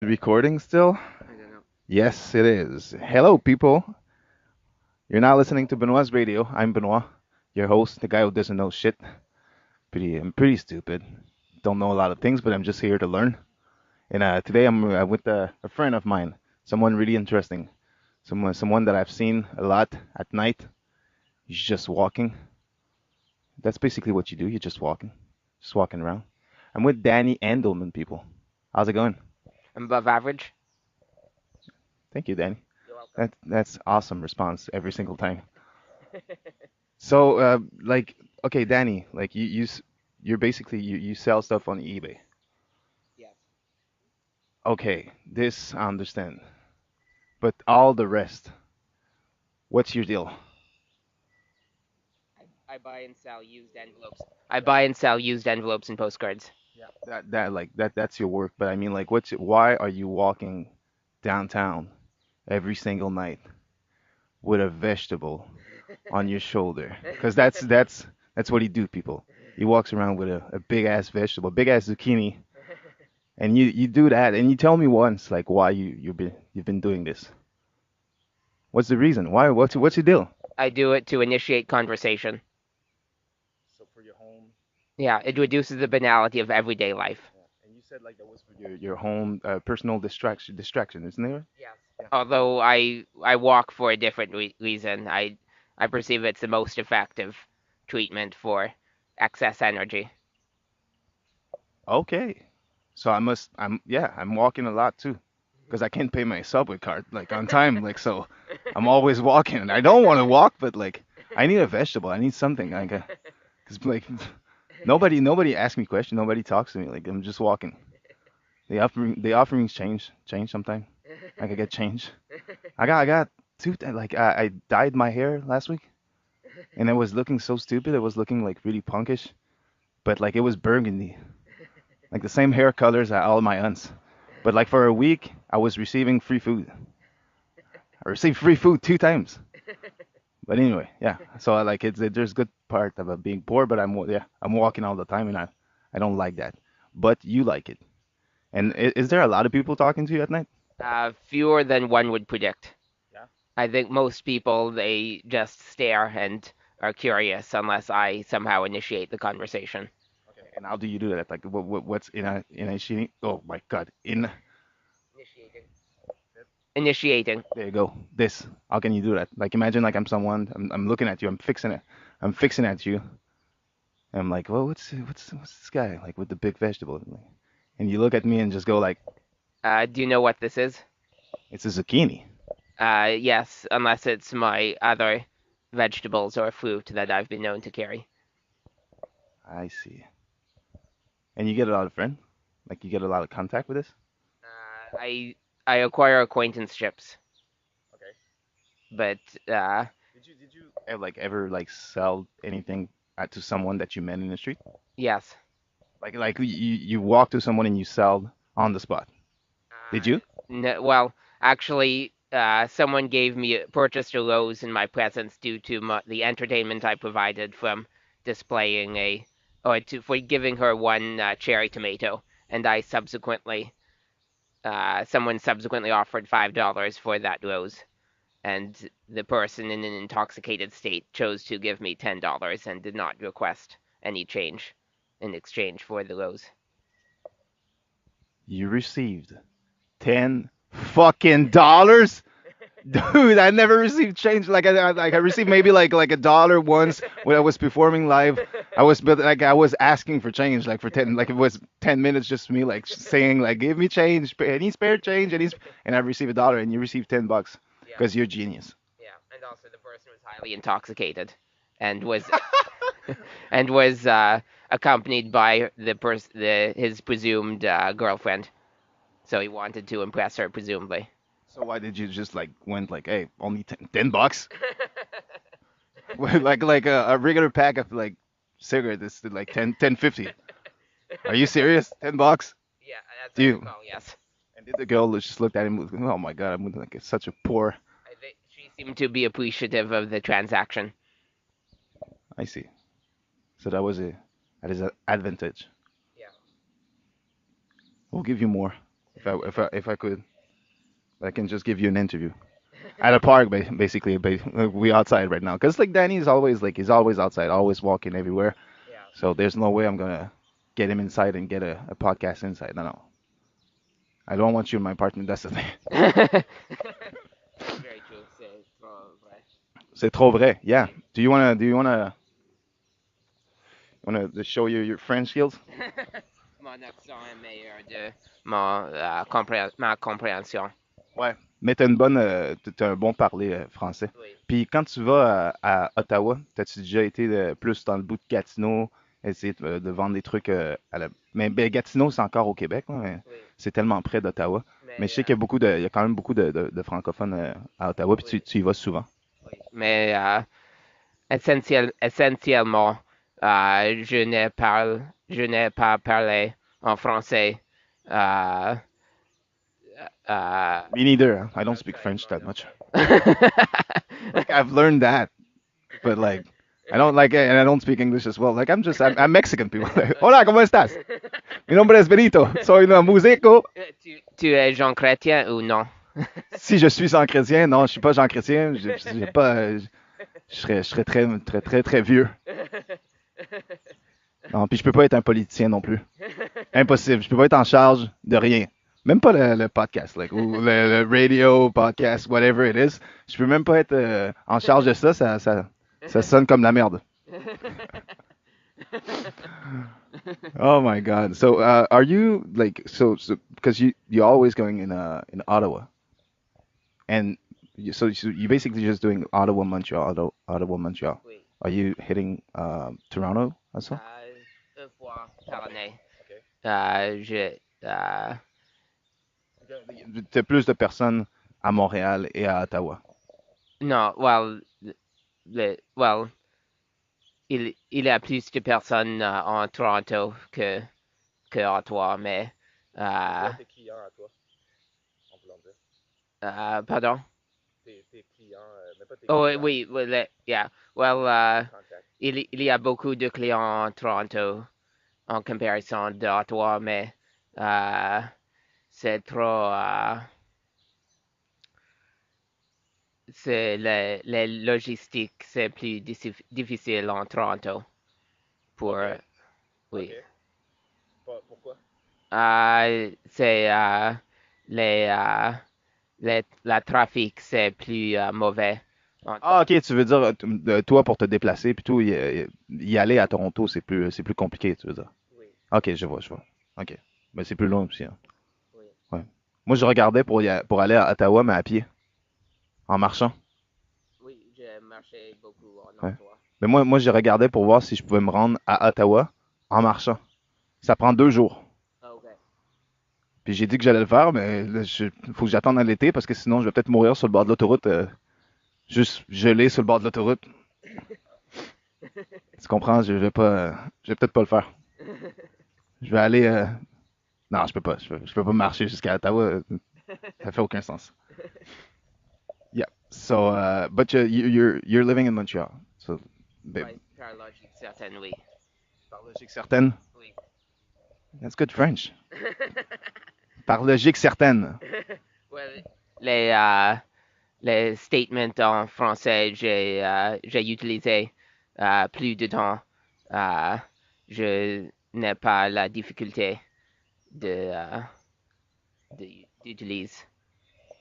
Recording still? I don't know. Yes, it is. Hello, people. You're now listening to Benoit's Radio. I'm Benoit, your host, the guy who doesn't know shit. I'm pretty stupid. Don't know a lot of things, but I'm just here to learn. And today I'm with a friend of mine, someone really interesting, someone that I've seen a lot at night. He's just walking. That's basically what you do. You're just walking around. I'm with Danny Handelman, people. How's it going? I'm above average. Thank you, Danny. You're welcome. That's awesome response every single time. So, okay, Danny, like you're basically you sell stuff on eBay. Yes. Okay, this I understand, but all the rest, what's your deal? I buy and sell used envelopes. I buy and sell used envelopes and postcards. Yeah. That's your work, but I mean, like, why are you walking downtown every single night with a vegetable on your shoulder? Because that's what he do, people. He walks around with a big ass vegetable, big ass zucchini. And you do that, and you tell me once, like, why you've been doing this. What's the reason? Why? What's your deal? I do it to initiate conversation. So for your home, Yeah, it reduces the banality of everyday life. yeah. And you said like that was for your home personal distraction, isn't it? Yes. Yeah. Although I walk for a different reason. I perceive it's the most effective treatment for excess energy. Okay. So I'm walking a lot too, because I can't pay my subway card like on time, like so. I'm always walking. I don't want to walk, but like I need a vegetable. I need something. Like, cause like nobody asks me questions. Nobody talks to me. Like I'm just walking. The offerings change sometime. I could get change. I got like I dyed my hair last week and it was looking so stupid. It was looking like really punkish, but like it was burgundy, like the same hair colors as all my aunts. But like for a week, I was receiving free food. I received free food 2 times. But anyway, yeah. So I like there's good part about being poor, but I'm walking all the time and I don't like that. But you like it. And is there a lot of people talking to you at night? Fewer than one would predict. Yeah. I think most people they just stare and are curious unless I somehow initiate the conversation. Okay. And how do you do that? Like, what's in a sheet? Oh my God! Initiating. Initiating. There you go. This. How can you do that? Like, imagine like I'm someone. I'm looking at you. I'm fixing it. I'm fixing at you. And I'm like, well, what's this guy like with the big vegetable? And you look at me and just go like, Do you know what this is? it's a zucchini. Yes, unless it's my other vegetables or fruit that I've been known to carry. I see. And you get a lot of friends. Like, you get a lot of contact with this. I acquire acquaintanceships, Okay. but uh, Did you ever like sell anything to someone that you met in the street? yes. Like you walk to someone and you sell on the spot. Did you? No, well, actually, someone gave me purchased a rose in my presence due to the entertainment I provided from displaying a or to for giving her one cherry tomato, and I subsequently someone subsequently offered $5 for that rose, and the person in an intoxicated state chose to give me $10 and did not request any change in exchange for the rose. You received $10 fucking. Dude, I never received change. Like I received maybe like a dollar once when I was performing live. I was asking for change like for 10 like it was 10 minutes just me like saying like give me change, any spare change, and I received a dollar and you received $10 Yeah, because you're genius. yeah, and also the person was highly intoxicated, and was and was accompanied by his presumed girlfriend. So he wanted to impress her, presumably. So why did you just like went like hey only $10? Like a regular pack of like cigarettes is like 10.50. Are you serious? $10? Yeah, as Do I you? recall, yes. And did the girl just looked at him? Oh my God, I'm like such a poor. I think she seemed to be appreciative of the transaction. I see. So that is an advantage. Yeah. We'll give you more. If I could, I can just give you an interview at a park, basically. We outside right now, cause like Danny's always like he's always outside, always walking everywhere. Yeah. So there's no way I'm gonna get him inside and get a podcast inside. No, no. I don't want you in my apartment. That's the thing. Very true. C'est trop vrai. C'est trop vrai. Yeah. Oui. Do you wanna show you your French skills? Mon accent est meilleur de ma compréhension. Ouais. Mais t'as un bon parler français. Oui. Puis quand tu vas à Ottawa, t'as-tu déjà été plus dans le bout de Gatineau, essayer de vendre des trucs Mais ben, Gatineau, c'est encore au Québec, là, mais Oui. c'est tellement près d'Ottawa. Mais Mais, je sais il y a quand même beaucoup de francophones à Ottawa, puis oui. tu y vas souvent. Oui. Mais essentiellement, je n'ai pas parlé en français. Euh, euh, Me neither. I don't speak French that much. Like I've learned that, but like I don't like it, and I don't speak English as well. Like I'm Mexican people. Hola, ¿cómo estás? Mi nombre es Benito. Soy un músico. Tu es Jean Chrétien ou non? Si je suis Jean chrétien, non, je suis pas Jean chrétien. J'ai pas, je serais très, très, très, très vieux. Non, puis je peux pas être un politicien non plus. Impossible. Je peux pas être en charge de rien. Même pas le podcast, like, ou le radio, podcast, whatever it is. Je peux même pas être en charge de ça. Ça sonne comme la merde. Oh my God. So, are you like because you're always going in Ottawa, and you basically just doing Ottawa, Montreal, Ottawa, Montreal. Oui. Are you hitting Toronto also? Une fois par année. Okay. Je, T'as plus de personnes à Montréal et à Ottawa. non, well, il y a plus de personnes en Toronto que à Ottawa, mais Tes clients à toi, en voulant dire. pardon? Tes clients, mais pas tes Oh clients. oui, yeah. Well, Contact. il y a beaucoup de clients en Toronto en comparaison d'Ottawa, mais euh, c'est trop. C'est les logistiques, c'est plus difficile en Toronto pour. Ok. Oui. Ok. Pourquoi? C'est les, la trafic, c'est plus mauvais. Ah, ok, tu veux dire, toi, pour te déplacer, puis tout, y aller à Toronto, c'est plus compliqué, tu veux dire. Oui, Ok, je vois. Ok. Mais c'est plus long aussi, hein. oui, Ouais. Moi, je regardais pour aller à Ottawa, mais à pied, en marchant. oui, j'ai marché beaucoup en Ouais. Ottawa. Mais moi, j'ai regardé pour voir si je pouvais me rendre à Ottawa en marchant. Ça prend 2 jours. Ah, ok. Puis j'ai dit que j'allais le faire, mais là, faut que j'attende à l'été parce que sinon, je vais peut-être mourir sur le bord de l'autoroute, juste gelé sur le bord de l'autoroute. Tu comprends? Je vais peut-être pas le faire. Je vais aller. Non, je peux pas. Je peux pas marcher jusqu'à Ottawa. Ça fait aucun sens. Yeah. So, but you're living in Montreal. So, Ouais, par logique certaine, oui. par logique certaine. Oui. That's good French. Par logique certaine. Well, les statements en français, j'ai utilisé plus de temps. Je n'ai pas la difficulté de, d'utiliser.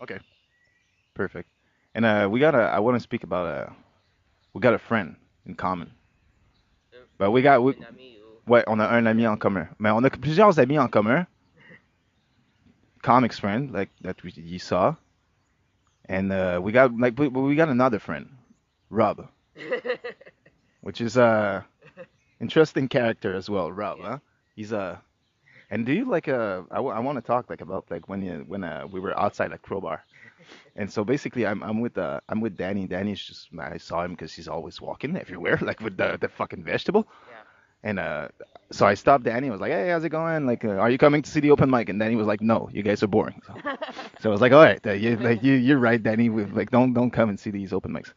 Okay. Perfect. And I want to speak about we got a friend in common. But Un ami ou... ouais, on a un ami en commun. Mais on a plusieurs amis en commun. Comics friend, like that you saw. And we got another friend, Rob, which is a interesting character as well, Rob, huh? He's and do you like I want to talk like about like when we were outside at Crowbar. And so basically, I'm with Danny. Danny's just I saw him because he's always walking everywhere, like with the fucking vegetable. Yeah. And so I stopped Danny. I was like, "Hey, how's it going? Like, are you coming to see the open mic?" And Danny was like, "No, you guys are boring." So I was like, "All right, you're right, Danny. Like, don't come and see these open mics."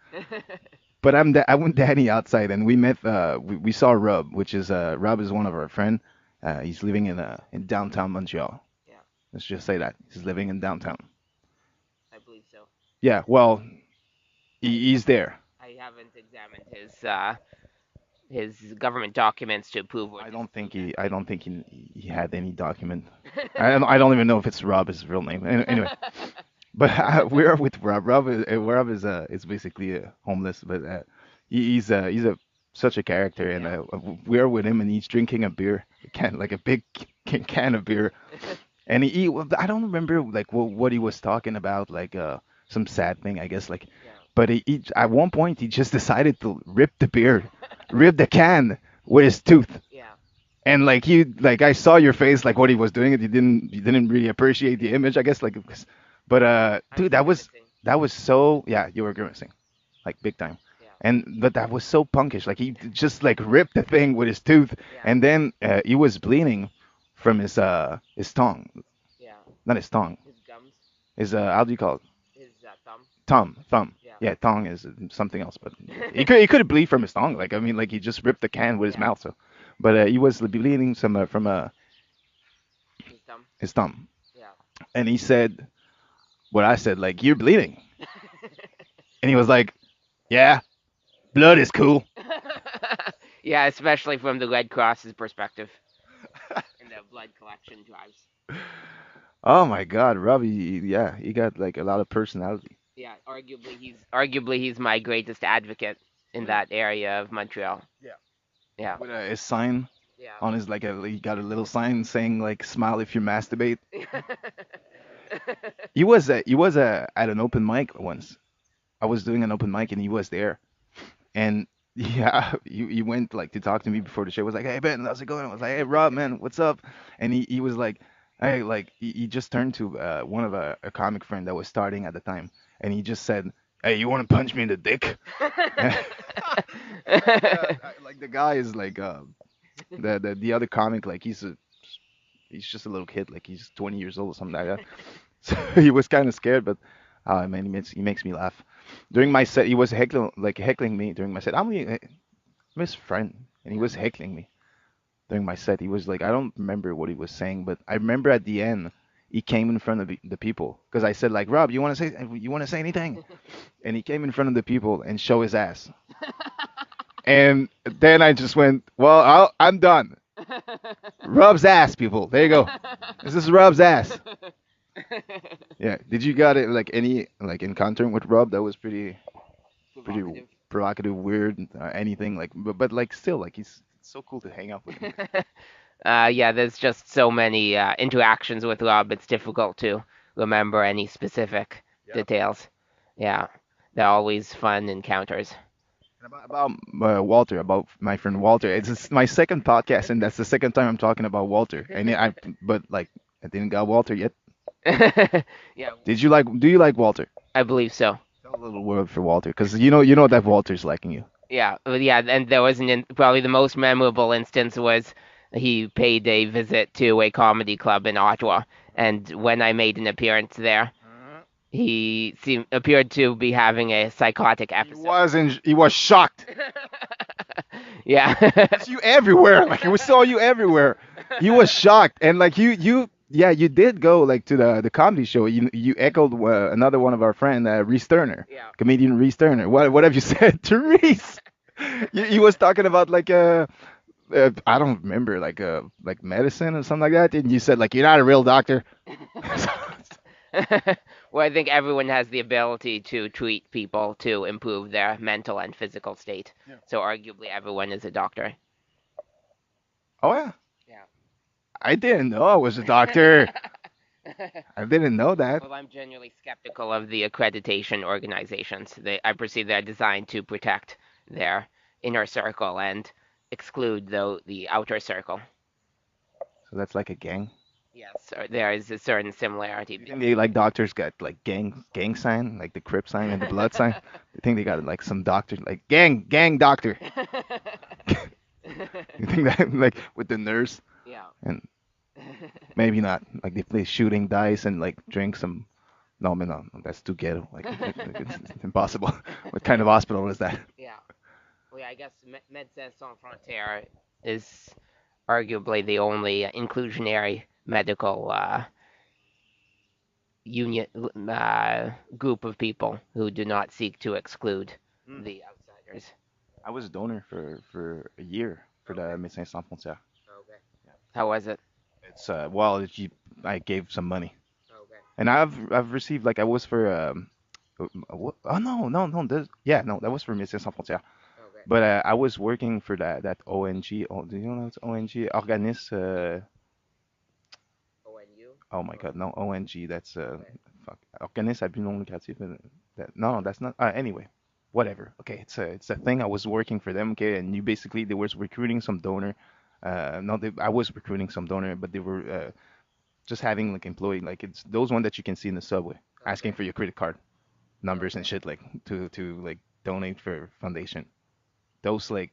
But I went Danny outside, and we met. We saw Rob, which is Rob is one of our friend. He's living in downtown Montreal. Yeah. Let's just say that he's living in downtown. I believe so. Yeah, well, I he's there. I haven't examined his government documents to prove or disprove that I claim. don't think he had any document. I don't even know if it's Rob his real name. Anyway, but we're with Rob. Rob is basically homeless, but he's a such a character, and Yeah. we're with him, and he's drinking a beer, a can like a big can of beer, and well, I don't remember like what he was talking about, like some sad thing, I guess, like, Yeah. but he at one point he just decided to rip the beer, rip the can with his tooth. Yeah. And like I saw your face, like what he was doing, and you didn't really appreciate the image, I guess, like, but I'm dude, grimacing. that was so, yeah, you were grimacing, like big time, Yeah. and but that was so punkish, like he just like ripped the thing with his tooth, Yeah. and then he was bleeding from his tongue, Yeah. not his tongue, His gums. his how do you call it? His thumb. Thumb. Yeah. Yeah, tongue is something else, but he could bleed from his tongue, like I mean, like he just ripped the can with his Yeah. mouth, so, but he was bleeding some from His thumb. his thumb. Yeah. And he said what I said, like, you're bleeding. And he was like, yeah, blood is cool. Yeah, especially from the Red Cross's perspective in the blood collection drives. Oh my God, Robbie, yeah, he got like a lot of personality. Yeah, arguably he's my greatest advocate in that area of Montreal. Yeah. Yeah. With his sign Yeah. on his, like, he got a little sign saying, like, smile if you masturbate. He was at an open mic once. I was doing an open mic and he was there. And yeah, he went like to talk to me before the show. Was like, "Hey Ben, how's it going?" I was like, "Hey Rob, man, what's up?" And he was like, "Hey, like he just turned to one of a comic friend that was starting at the time, and he just said, 'Hey, you want to punch me in the dick?'" Yeah, like the guy is like the other comic, like he's just a little kid, like he's 20 years old or something like that. So he was kind of scared, but man, he makes me laugh. During my set, he was heckling me during my set. I'm his friend, and he Yeah. was heckling me during my set. He was like, I don't remember what he was saying, but I remember at the end he came in front of the people because I said like, Rob, you want to say anything? And he came in front of the people and show his ass. And then I just went, well, I'm done. Rob's ass, people. There you go. This is Rob's ass. Yeah. Did you got it like any like encountering with Rob that was pretty Provocative. provocative, weird, anything like, but like still like he's so cool to hang out with him. Yeah, there's just so many interactions with Rob, it's difficult to remember any specific Yeah. details. Yeah, they're always fun encounters. And about Walter, about my friend Walter. My second podcast, and that's the second time I'm talking about Walter. And but like, I didn't got Walter yet. Yeah, Do you like Walter? I believe so. Tell a little word for Walter, because you know that Walter's liking you. Yeah, yeah, and there was probably the most memorable instance was he paid a visit to a comedy club in Ottawa, and when I made an appearance there, appeared to be having a psychotic episode. He was shocked. Yeah. It's you everywhere. Like we saw you everywhere. He was shocked, and like yeah, you did go like to the comedy show. You echoed another one of our friend, Reese Turner, Yeah. comedian Reese Turner. What have you said to Reese? He was talking about like I don't remember, like medicine or something like that, and you said like you're not a real doctor. Well, I think everyone has the ability to treat people to improve their mental and physical state. Yeah. So arguably everyone is a doctor. Oh yeah, Yeah. I didn't know I was a doctor. I didn't know that. Well, I'm genuinely skeptical of the accreditation organizations. I perceive they're designed to protect their inner circle and exclude the outer circle. So that's like a gang. Yes, there is a certain similarity. You think they like doctors got like gang sign, like the Crip sign and the blood sign? You think they got like some doctor like gang doctor? You think that like with the nurse Yeah. and maybe not like they play shooting dice and like drink some. No, man, no, that's too ghetto. Like it's impossible. What kind of hospital is that? Yeah. Well, yeah, I guess Médecins Sans Frontières is arguably the only inclusionary medical union group of people who do not seek to exclude Mm. the outsiders. I was a donor for a year for the Okay. Médecins Sans Frontières. Okay. How was it? It's well, I gave some money, Okay. and I've received like I was for oh no yeah no, that was for Médecins Sans Frontières. Okay. But I was working for that ONG. Oh, do you know it's ONG? Organisme. ONU? Oh my God, no ONG. That's Okay. fuck. Organisme à but non lucratif. No, that's not. Anyway, whatever. Okay, it's a thing. I was working for them. Okay, and you basically they was recruiting some donor. No, I was recruiting some donor, but they were just having like employee like it's those one that you can see in the subway asking Okay. for your credit card numbers and Okay. shit like to like donate for foundation. Those like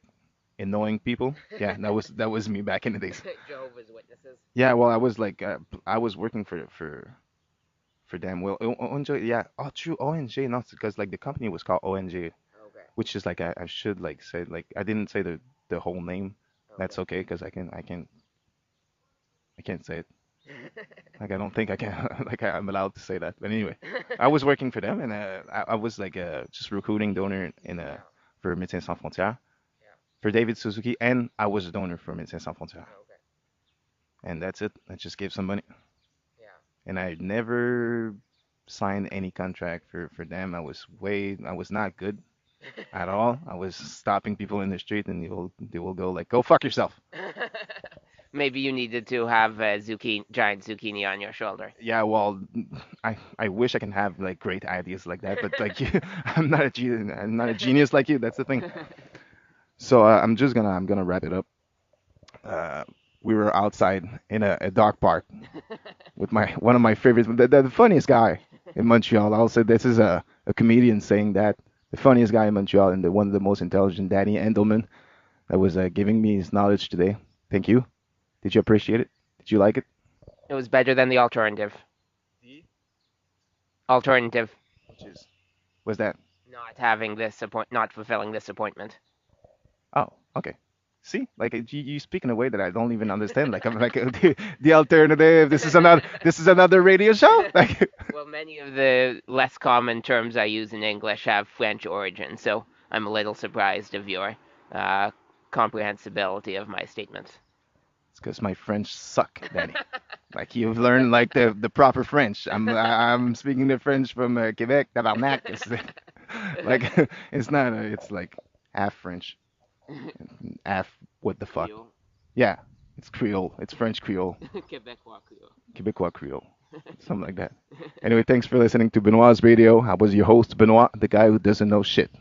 annoying people. Yeah, that was me back in the days. Jehovah's Witnesses. Yeah, well, I was like I was working for them. Well, ONJ, yeah, oh true, ONJ, not because like the company was called ONJ, Okay. which is like I should like say like I didn't say the whole name. That's Okay. okay because I can't say it. Like I don't think I can like I'm allowed to say that. But anyway, I was working for them and I was like just recruiting donor in Yeah. for Médecins Sans Frontières Yeah. for David Suzuki and I was a donor for Médecins Sans Frontières. Okay. And that's it. I just gave some money. Yeah. And I never signed any contract for them. I was not good at all. I was stopping people in the street and they will go like, "Go fuck yourself." Maybe you needed to have a giant zucchini on your shoulder. Yeah, well, I wish I can have like great ideas like that, but like I'm not a genius like you. That's the thing. So I'm gonna wrap it up. Uh, we were outside in a dog park with my one of my favorites, the funniest guy in Montreal. I'll say this is a comedian saying that the funniest guy in Montreal and one of the most intelligent, Danny Handelman, that was giving me his knowledge today. Thank you. Did you appreciate it? Did you like it? It was better than the alternative. The Alternative. which is was that? Not fulfilling this appointment. Oh, okay. See, like you speak in a way that I don't even understand. Like I'm like the alternative. This is another radio show. Like Well, many of the less common terms I use in English have French origin, so I'm a little surprised of your uh, comprehensibility of my statements. it's because my French suck, Danny. Like you've learned like the proper French. I'm speaking the French from Quebec, tabarnak. It's like it's not. It's like half French, half what the fuck. Creole. Yeah, it's Creole. It's French Creole, Quebecois Creole. Quebecois Creole, something like that. Anyway, thanks for listening to Benoit's Radio. I was your host, Benoit, the guy who doesn't know shit.